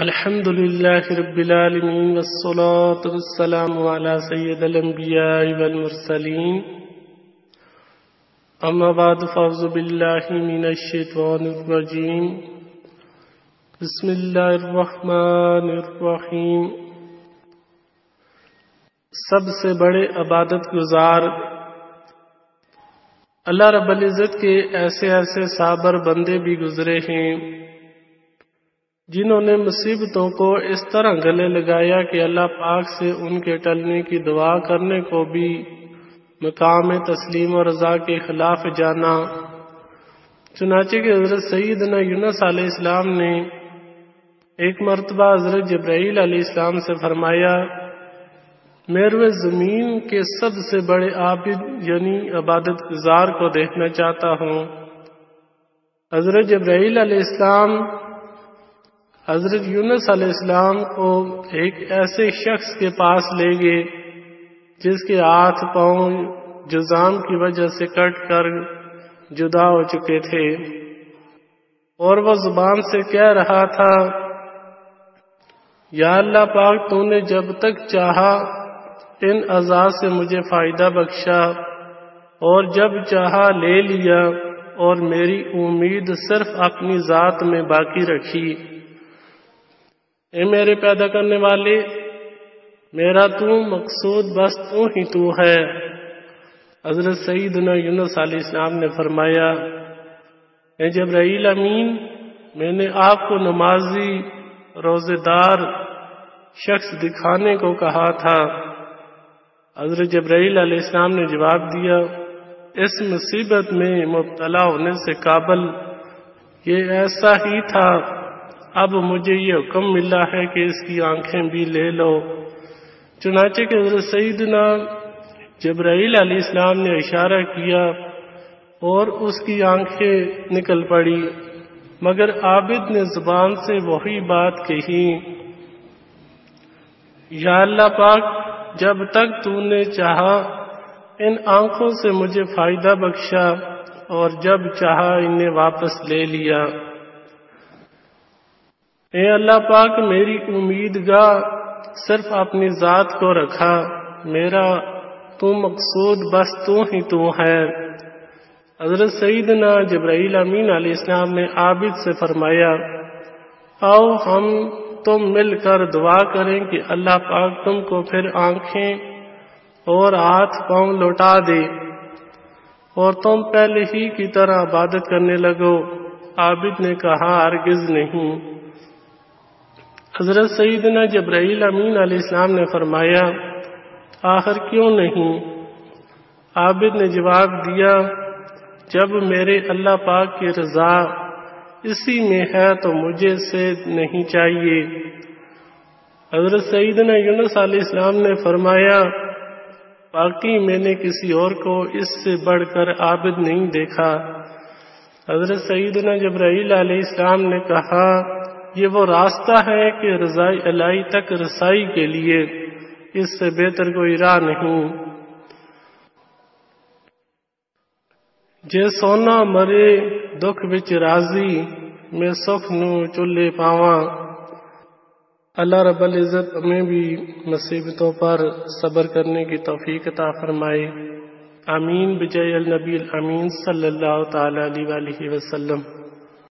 الحمد لله رب العالمين والصلاة والسلام على سيد الأنبياء والمرسلين أما بعد فأعوذ بالله من الشيطان الرجيم بسم الله الرحمن الرحيم سب سے بڑے عبادت گزار اللہ رب العزت کے ایسے صابر بندے بھی گزرے ہیں جنہوں نے مصیبتوں کو اس طرح گلے لگایا کہ اللہ پاک سے ان کے ٹلنے کی دعا کرنے کو بھی مقام تسلیم و رضا کے خلاف جانا۔ چنانچہ کہ حضرت سیدنا یونس علیہ السلام نے ایک مرتبہ حضرت جبرائیل علیہ السلام سے فرمایا، میں روئے زمین کے سب سے بڑے عابد یعنی عبادت گزار کو دیکھنا چاہتا ہوں۔ حضرت جبرائیل علیہ السلام حضرت یونس علیہ السلام کو ایک ایسے شخص کے پاس لے گئے جس کے ہاتھ پاؤں جذام کی وجہ سے کٹ کر جدا ہو چکے تھے، اور وہ زبان سے کہہ رہا تھا، یا اللہ پاک تو نے جب تک چاہا ان اعضاء سے مجھے فائدہ بخشا اور جب چاہا لے لیا، اور میری امید صرف اپنی ذات میں باقی رکھی۔ اے میرے پیدا کرنے والے، میرا تو مقصود بس تو ہی تو ہے۔ حضرت سیدنا یونس علیہ السلام نے فرمایا، اے جبرائیل امین، میں نے آپ کو نمازی روزے دار شخص دکھانے کو کہا تھا۔ حضرت جبرائیل علیہ السلام نے جواب دیا، اس مصیبت میں مبتلا ہونے سے قابل یہ ایسا ہی تھا، اب مجھے یہ حکم ملا ہے کہ اس کی آنکھیں بھی لے لو۔ چنانچہ کہ حضرت سیدنا جبرائیل علیہ السلام نے اشارہ کیا اور اس کی آنکھیں نکل پڑی، مگر عابد نے زبان سے وہی بات کہی، یا اللہ پاک جب تک تو نے چاہا ان آنکھوں سے مجھے فائدہ بخشا اور جب چاہا انہیں واپس لے لیا۔ اے اللہ پاک میری امیدگاہ صرف اپنی ذات کو رکھا، میرا تو مقصود بس تو ہی تو ہے۔ حضرت سیدنا جبرائیل امین علیہ السلام نے عابد سے فرمایا، آؤ ہم تم مل کر دعا کریں کہ اللہ پاک تم کو پھر آنکھیں اور ہاتھ پاؤں لوٹا دے اور تم پہلے ہی کی طرح عبادت کرنے لگو۔ عابد نے کہا، ہرگز نہیں۔ حضرت سیدنا جبرائیل امین علیہ السلام نے فرمایا، آخر کیوں نہیں؟ عابد نے جواب دیا، جب میرے اللہ پاک کی رضا اسی میں ہے تو مجھے سے نہیں چاہیے۔ حضرت سیدنا یونس علیہ السلام نے فرمایا، باقی میں نے کسی اور کو اس سے بڑھ کر عابد نہیں دیکھا۔ حضرت سیدنا جبرائیل علیہ السلام نے کہا، یہ وہ راستہ ہے کہ رضائے الہی تک رسائی کے لیے، اس سے بہتر کوئی راہ نہیں۔ جے سونا مرے دکھ وچ راضی، میں سکھ نو چلے پاواں۔ اللہ رب العزت ہمیں بھی مصیبتوں پر صبر کرنے کی توفیق عطا فرمائے۔ آمین بجائے النبی الامین صلی اللہ تعالی علیہ وآلہ وسلم۔